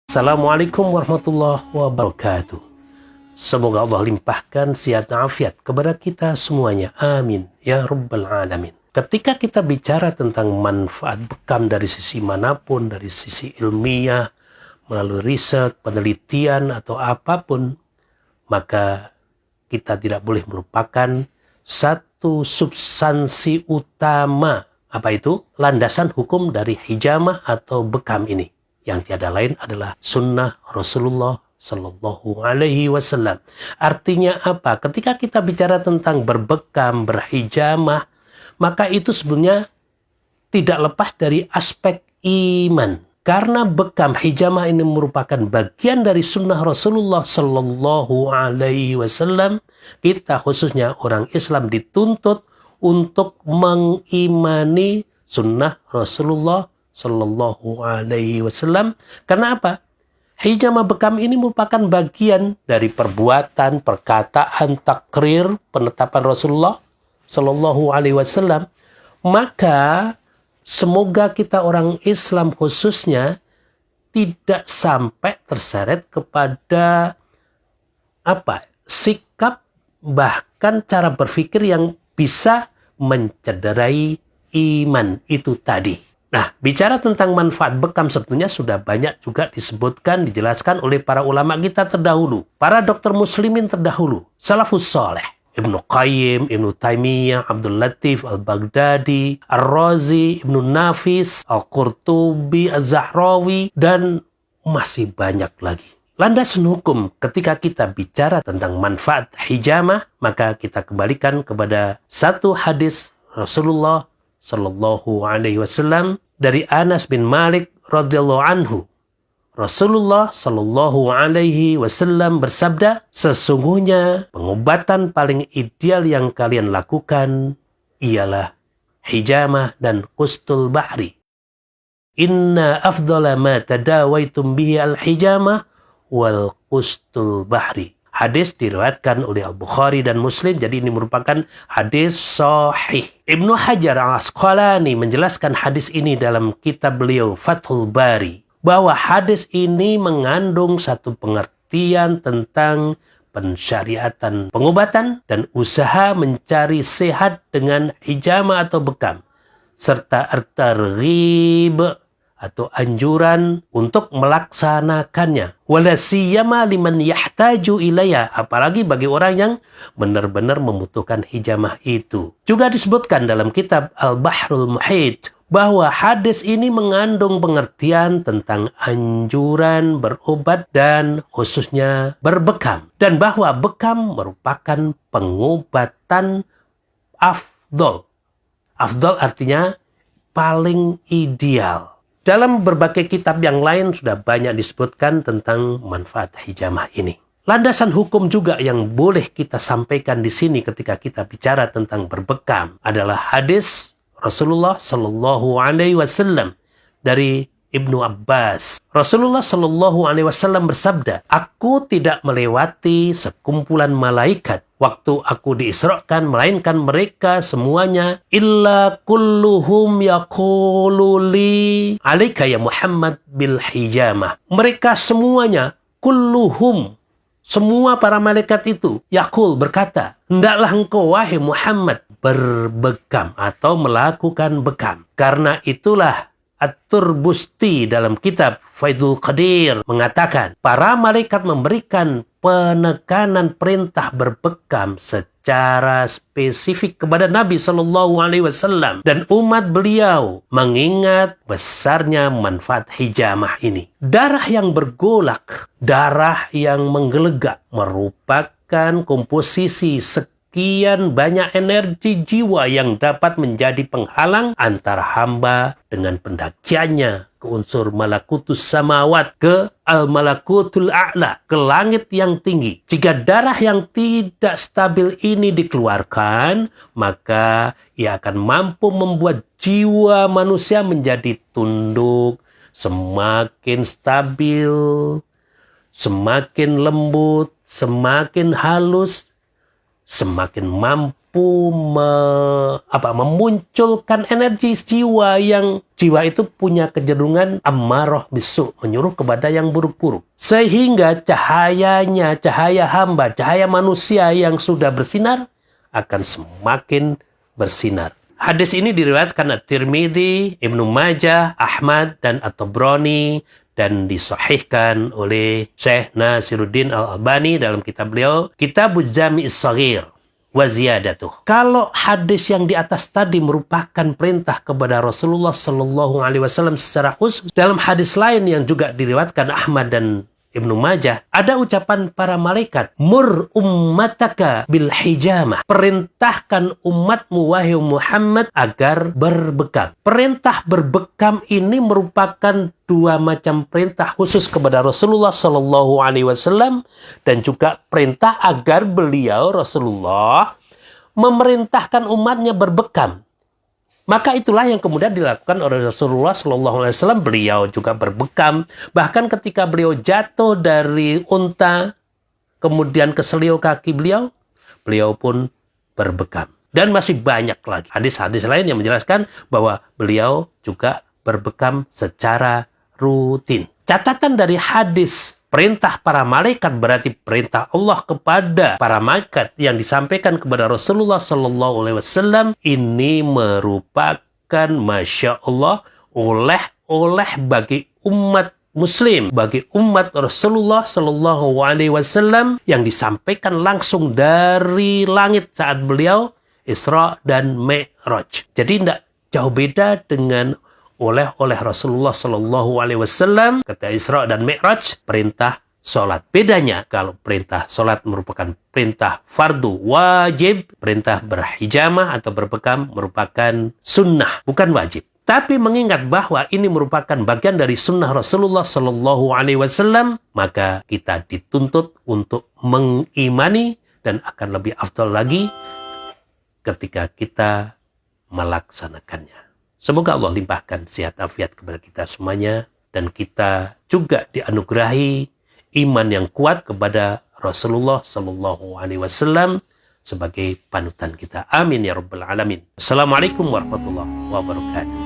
Assalamualaikum warahmatullahi wabarakatuh. Semoga Allah limpahkan sehat afiat kepada kita semuanya. Amin. Ya Rabbal Alamin. Ketika kita bicara tentang manfaat bekam dari sisi manapun, dari sisi ilmiah, melalui riset, penelitian, atau apapun, maka kita tidak boleh melupakan satu substansi utama. Apa itu? Landasan hukum dari hijamah atau bekam ini. Yang tiada lain adalah sunnah Rasulullah Sallallahu Alaihi Wasallam. Artinya apa? Ketika kita bicara tentang berbekam, berhijamah, maka itu sebenarnya tidak lepas dari aspek iman. Karena bekam hijamah ini merupakan bagian dari sunnah Rasulullah Sallallahu Alaihi Wasallam, kita khususnya orang Islam dituntut untuk mengimani sunnah Rasulullah Sallallahu Alaihi Wasallam. Karena apa? Hijamah bekam ini merupakan bagian dari perbuatan, perkataan, takrir, penetapan Rasulullah Sallallahu Alaihi Wasallam. Maka semoga kita orang Islam khususnya tidak sampai terseret kepada sikap bahkan cara berpikir yang bisa mencederai iman itu tadi. Nah, bicara tentang manfaat bekam sebetulnya sudah banyak juga disebutkan, dijelaskan oleh para ulama kita terdahulu. Para dokter muslimin terdahulu. Salafus Saleh. Ibnu Qayyim, Ibnu Taimiyah, Abdul Latif, Al-Baghdadi, Ar-Razi, Ibnu Nafis, Al-Qurtubi, Az-Zahrawi, dan masih banyak lagi. Landasan hukum ketika kita bicara tentang manfaat hijamah, maka kita kembalikan kepada satu hadis Rasulullah Sallallahu Alaihi Wasallam dari Anas bin Malik radhiyallahu anhu. Rasulullah Sallallahu Alaihi Wasallam bersabda, sesungguhnya pengobatan paling ideal yang kalian lakukan ialah hijamah dan qustul bahri. Inna afdala ma tadawaitum bihi al-hijamah wal qustul bahri. Hadis diriwayatkan oleh Al-Bukhari dan Muslim, jadi ini merupakan hadis sahih. Ibnu Hajar Al-Asqalani menjelaskan hadis ini dalam kitab beliau Fathul Bari, bahwa hadis ini mengandung satu pengertian tentang pensyariatan pengobatan dan usaha mencari sehat dengan hijamah atau bekam, serta at-targhib atau anjuran untuk melaksanakannya. Wala siyama liman yahtaju ilayya, apalagi bagi orang yang benar-benar membutuhkan hijamah itu. Juga disebutkan dalam kitab Al-Bahrul Muhit bahwa hadis ini mengandung pengertian tentang anjuran berobat dan khususnya berbekam, dan bahwa bekam merupakan pengobatan afdol. Afdol artinya paling ideal. Dalam berbagai kitab yang lain sudah banyak disebutkan tentang manfaat hijamah ini. Landasan hukum juga yang boleh kita sampaikan di sini ketika kita bicara tentang berbekam adalah hadis Rasulullah Sallallahu Alaihi Wasallam dari Ibnu Abbas. Rasulullah Sallallahu Alaihi Wasallam bersabda, aku tidak melewati sekumpulan malaikat waktu aku diisrakan, melainkan mereka semuanya illa kulluhum yaqulu li alaika ya Muhammad bil hijamah. Mereka semuanya, kulluhum, semua para malaikat itu, yaqul, berkata, hendaklah engkau wahai Muhammad berbekam atau melakukan bekam. Karena itulah At-Turbusti dalam kitab Faidul Qadir mengatakan, para malaikat memberikan penekanan perintah berbekam secara spesifik kepada Nabi Sallallahu Alaihi Wasallam dan umat beliau mengingat besarnya manfaat hijamah ini. Darah yang bergolak, darah yang menggelegak merupakan komposisi sekian banyak energi jiwa yang dapat menjadi penghalang antara hamba dengan pendakiannya ke unsur malakutus samawat, ke al-malakutul a'la, ke langit yang tinggi. Jika darah yang tidak stabil ini dikeluarkan, maka ia akan mampu membuat jiwa manusia menjadi tunduk, semakin stabil, semakin lembut, semakin halus, semakin mampu memunculkan energi jiwa yang jiwa itu punya kecenderungan ammarah bisu, menyuruh kepada yang buruk-buruk. Sehingga cahayanya, cahaya hamba, cahaya manusia yang sudah bersinar akan semakin bersinar. Hadis ini diriwayatkan At-Tirmidzi, Ibnu Majah, Ahmad, dan At-Tabrani, dan disahihkan oleh Syekh Nasiruddin Al-Albani dalam kitab beliau, Kitabul Jami'is Shaghir wa Ziyadatuh. Kalau hadis yang di atas tadi merupakan perintah kepada Rasulullah Sallallahu Alaihi Wasallam secara khusus, dalam hadis lain yang juga diriwayatkan Ahmad dan Ibnu Majah, ada ucapan para malaikat, mur ummataka bil hijamah, perintahkan umatmu wahai Muhammad agar berbekam. Perintah berbekam ini merupakan dua macam perintah khusus kepada Rasulullah Sallallahu Alaihi Wasallam dan juga perintah agar beliau Rasulullah memerintahkan umatnya berbekam. Maka itulah yang kemudian dilakukan oleh Rasulullah Sallallahu Alaihi Wasallam. Beliau juga berbekam. Bahkan ketika beliau jatuh dari unta, kemudian keselio kaki beliau, beliau pun berbekam. Dan masih banyak lagi hadis-hadis lain yang menjelaskan bahwa beliau juga berbekam secara rutin. Catatan dari hadis perintah para malaikat berarti perintah Allah kepada para malaikat yang disampaikan kepada Rasulullah Sallallahu Alaihi Wasallam ini merupakan Masya Allah oleh bagi umat Muslim, bagi umat Rasulullah Sallallahu Alaihi Wasallam yang disampaikan langsung dari langit saat beliau Isra dan Mi'raj. Jadi tidak jauh beda dengan oleh Rasulullah Sallallahu Alaihi Wasallam ketika Isra dan Mi'raj perintah sholat. Bedanya kalau perintah sholat merupakan perintah fardu wajib, perintah berhijamah atau berbekam merupakan sunnah, bukan wajib. Tapi mengingat bahwa ini merupakan bagian dari sunnah Rasulullah Sallallahu Alaihi Wasallam, maka kita dituntut untuk mengimani dan akan lebih afdal lagi ketika kita melaksanakannya. Semoga Allah limpahkan sehat afiat kepada kita semuanya dan kita juga dianugerahi iman yang kuat kepada Rasulullah Sallallahu Alaihi Wasallam sebagai panutan kita. Amin ya rabbal alamin. Assalamualaikum warahmatullahi wabarakatuh.